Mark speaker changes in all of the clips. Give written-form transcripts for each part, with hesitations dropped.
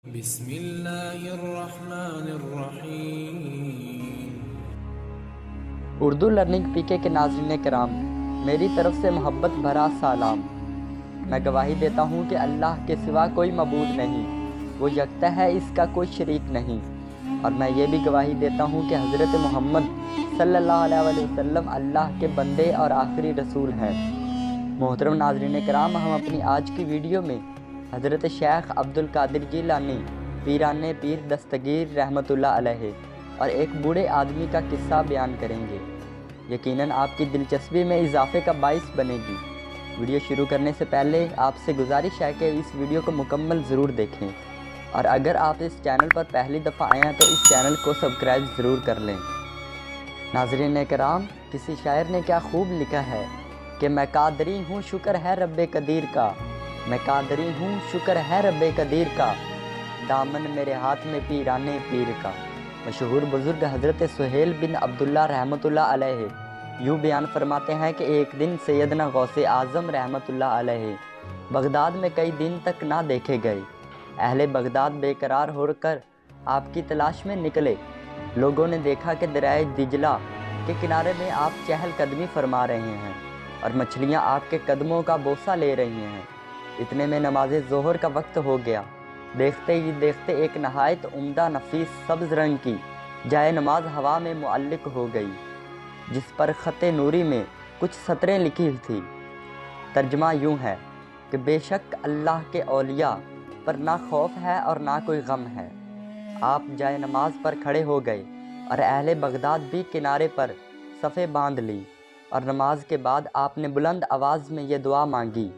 Speaker 1: بسم اللہ الرحمن الرحیم۔
Speaker 2: اردو لرننگ پی کے ناظرین کرام، میری طرف سے محبت بھرا سلام۔ میں گواہی دیتا ہوں کہ اللہ کے سوا کوئی معبود نہیں، وہ یکتا ہے، اس کا کوئی شریک نہیں۔ اور میں یہ بھی گواہی دیتا ہوں کہ حضرت محمد صلی اللہ علیہ وآلہ وسلم اللہ کے بندے اور آخری رسول ہیں۔ محترم ناظرین کرام، ہم اپنی آج کی ویڈیو میں حضرت شیخ عبدالقادر جیلانی پیران پیر دستگیر رحمۃ اللہ علیہ اور ایک بوڑھے آدمی کا قصہ بیان کریں گے۔ یقیناً آپ کی دلچسپی میں اضافے کا باعث بنے گی۔ ویڈیو شروع کرنے سے پہلے آپ سے گزارش ہے کہ اس ویڈیو کو مکمل ضرور دیکھیں، اور اگر آپ اس چینل پر پہلی دفعہ آئے ہیں تو اس چینل کو سبسکرائب ضرور کر لیں۔ ناظرین کرام، کسی شاعر نے کیا خوب لکھا ہے کہ میں قادری ہوں، شکر ہے رب قدیر کا، میں قادری ہوں، شکر ہے رب قدیر کا، دامن میرے ہاتھ میں پیران پیر کا۔ مشہور بزرگ حضرت سہیل بن عبداللہ رحمۃ اللہ علیہ یوں بیان فرماتے ہیں کہ ایک دن سیدنا غوث اعظم رحمۃ اللہ علیہ بغداد میں کئی دن تک نہ دیکھے گئے۔ اہل بغداد بے قرار ہو کر آپ کی تلاش میں نکلے۔ لوگوں نے دیکھا کہ دریائے دجلہ کے کنارے میں آپ چہل قدمی فرما رہے ہیں اور مچھلیاں آپ کے قدموں کا بوسہ لے رہی ہیں۔ اتنے میں نماز ظہر کا وقت ہو گیا۔ دیکھتے ہی دیکھتے ایک نہایت عمدہ نفیس سبز رنگ کی جائے نماز ہوا میں معلق ہو گئی، جس پر خط نوری میں کچھ سطریں لکھی تھی۔ ترجمہ یوں ہے کہ بے شک اللہ کے اولیاء پر نہ خوف ہے اور نہ کوئی غم ہے۔ آپ جائے نماز پر کھڑے ہو گئے اور اہل بغداد بھی کنارے پر صفیں باندھ لی، اور نماز کے بعد آپ نے بلند آواز میں یہ دعا مانگی: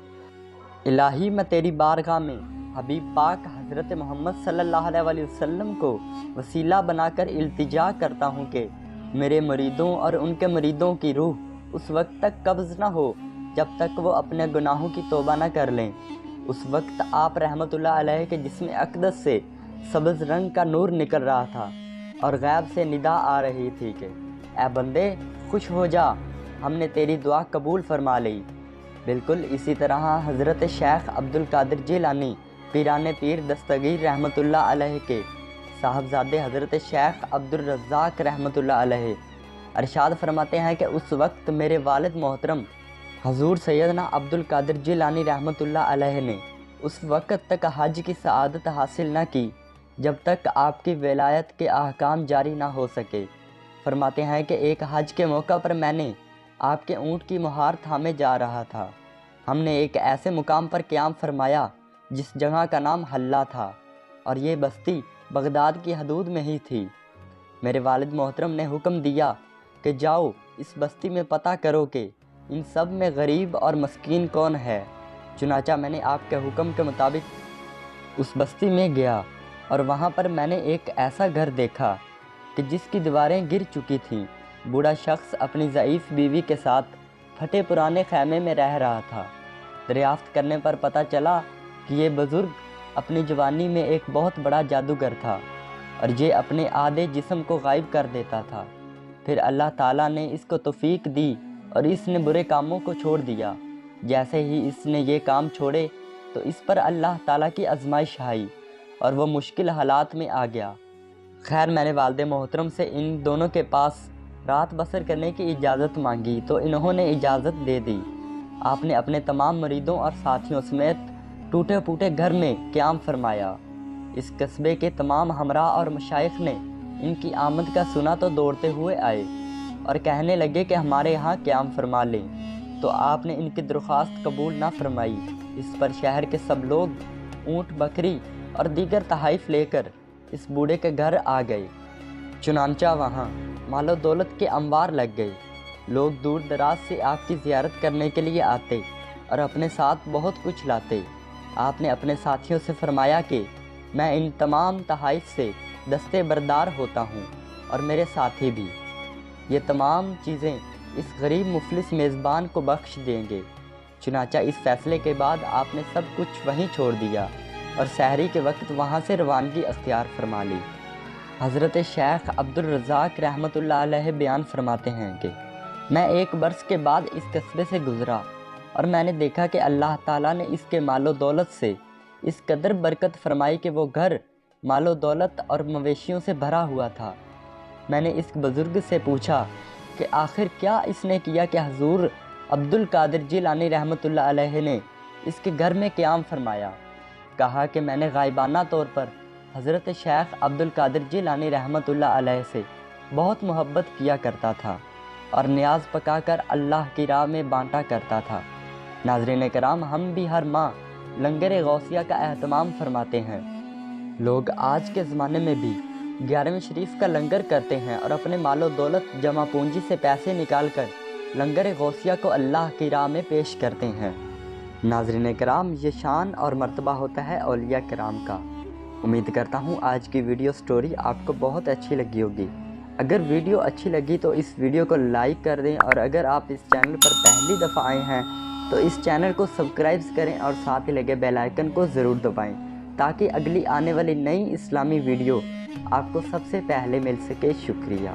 Speaker 2: الہی، میں تیری بارگاہ میں حبیب پاک حضرت محمد صلی اللہ علیہ وآلہ وسلم کو وسیلہ بنا کر التجا کرتا ہوں کہ میرے مریدوں اور ان کے مریدوں کی روح اس وقت تک قبض نہ ہو جب تک وہ اپنے گناہوں کی توبہ نہ کر لیں۔ اس وقت آپ رحمۃ اللہ علیہ کے جسم اقدس سے سبز رنگ کا نور نکل رہا تھا، اور غیب سے ندا آ رہی تھی کہ اے بندے، خوش ہو جا، ہم نے تیری دعا قبول فرما لی۔ بالکل اسی طرح حضرت شیخ عبدالقادر جیلانی پیران پیر دستگیر رحمۃ اللہ علیہ کے صاحبزادے حضرت شیخ عبدالرزاق رحمۃ اللہ علیہ ارشاد فرماتے ہیں کہ اس وقت میرے والد محترم حضور سیدنا عبدالقادر جیلانی رحمۃ اللہ علیہ نے اس وقت تک حج کی سعادت حاصل نہ کی جب تک آپ کی ولایت کے احکام جاری نہ ہو سکے۔ فرماتے ہیں کہ ایک حج کے موقع پر میں نے آپ کے اونٹ کی مہار تھامے جا رہا تھا۔ ہم نے ایک ایسے مقام پر قیام فرمایا جس جگہ کا نام حلہ تھا، اور یہ بستی بغداد کی حدود میں ہی تھی۔ میرے والد محترم نے حکم دیا کہ جاؤ اس بستی میں پتہ کرو کہ ان سب میں غریب اور مسکین کون ہے۔ چنانچہ میں نے آپ کے حکم کے مطابق اس بستی میں گیا، اور وہاں پر میں نے ایک ایسا گھر دیکھا کہ جس کی دیواریں گر چکی تھیں۔ بوڑھا شخص اپنی ضعیف بیوی کے ساتھ پھٹے پرانے خیمے میں رہ رہا تھا۔ دریافت کرنے پر پتہ چلا کہ یہ بزرگ اپنی جوانی میں ایک بہت بڑا جادوگر تھا، اور یہ اپنے آدھے جسم کو غائب کر دیتا تھا۔ پھر اللہ تعالیٰ نے اس کو توفیق دی اور اس نے برے کاموں کو چھوڑ دیا۔ جیسے ہی اس نے یہ کام چھوڑے تو اس پر اللہ تعالیٰ کی آزمائش آئی اور وہ مشکل حالات میں آ گیا۔ خیر، میں نے والد محترم سے ان دونوں کے پاس رات بسر کرنے کی اجازت مانگی تو انہوں نے اجازت دے دی۔ آپ نے اپنے تمام مریدوں اور ساتھیوں سمیت ٹوٹے پھوٹے گھر میں قیام فرمایا۔ اس قصبے کے تمام ہمراہ اور مشائخ نے ان کی آمد کا سنا تو دوڑتے ہوئے آئے اور کہنے لگے کہ ہمارے ہاں قیام فرما لیں، تو آپ نے ان کی درخواست قبول نہ فرمائی۔ اس پر شہر کے سب لوگ اونٹ، بکری اور دیگر تحائف لے کر اس بوڑھے کے گھر آ گئے۔ چنانچہ وہاں مال و دولت کے انبار لگ گئے۔ لوگ دور دراز سے آپ کی زیارت کرنے کے لیے آتے اور اپنے ساتھ بہت کچھ لاتے۔ آپ نے اپنے ساتھیوں سے فرمایا کہ میں ان تمام تحائف سے دستے بردار ہوتا ہوں، اور میرے ساتھی بھی۔ یہ تمام چیزیں اس غریب مفلس میزبان کو بخش دیں گے۔ چنانچہ اس فیصلے کے بعد آپ نے سب کچھ وہیں چھوڑ دیا اور سحری کے وقت وہاں سے روانگی اختیار فرما لی۔ حضرت شیخ عبدالرزاق رحمۃ اللہ علیہ بیان فرماتے ہیں کہ میں ایک برس کے بعد اس قصبے سے گزرا، اور میں نے دیکھا کہ اللہ تعالیٰ نے اس کے مال و دولت سے اس قدر برکت فرمائی کہ وہ گھر مال و دولت اور مویشیوں سے بھرا ہوا تھا۔ میں نے اس بزرگ سے پوچھا کہ آخر کیا اس نے کیا کہ حضور عبد القادر جیلانی رحمۃ اللہ علیہ نے اس کے گھر میں قیام فرمایا۔ کہا کہ میں نے غائبانہ طور پر حضرت شیخ عبد القادر جیلانی رحمۃ اللہ علیہ سے بہت محبت کیا کرتا تھا اور نیاز پکا کر اللہ کی راہ میں بانٹا کرتا تھا۔ ناظرین کرام، ہم بھی ہر ماہ لنگر غوثیہ کا اہتمام فرماتے ہیں۔ لوگ آج کے زمانے میں بھی 11ویں شریف کا لنگر کرتے ہیں اور اپنے مال و دولت جمع پونجی سے پیسے نکال کر لنگر غوثیہ کو اللہ کی راہ میں پیش کرتے ہیں۔ ناظرین کرام، یہ شان اور مرتبہ ہوتا ہے اولیاء کرام کا۔ امید کرتا ہوں آج کی ویڈیو سٹوری آپ کو بہت اچھی لگی ہوگی۔ اگر ویڈیو اچھی لگی تو اس ویڈیو کو لائک کر دیں، اور اگر آپ اس چینل پر پہلی دفعہ آئے ہیں تو اس چینل کو سبسکرائب کریں اور ساتھ ہی لگے بیل آئیکن کو ضرور دبائیں تاکہ اگلی آنے والی نئی اسلامی ویڈیو آپ کو سب سے پہلے مل سکے۔ شکریہ۔